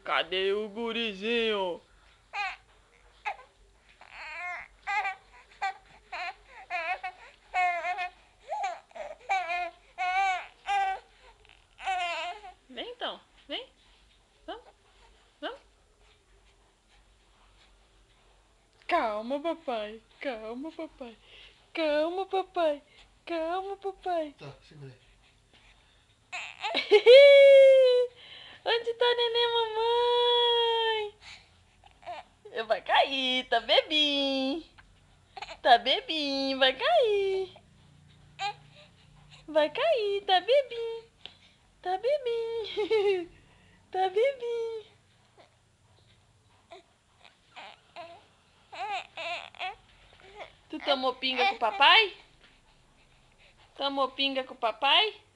Cadê o gurizinho? Vem então, vem. Vamos, vamos. Calma, papai. Calma, papai. Calma, papai. Calma, papai. Tá, segura aí. Onde tá neném, mamãe? Vai cair, tá bebinho. Tá bebinho, vai cair. Vai cair, tá bebinho. Tá bebinho. Tá bebinho. Tu tomou pinga com o papai? Tomou pinga com o papai?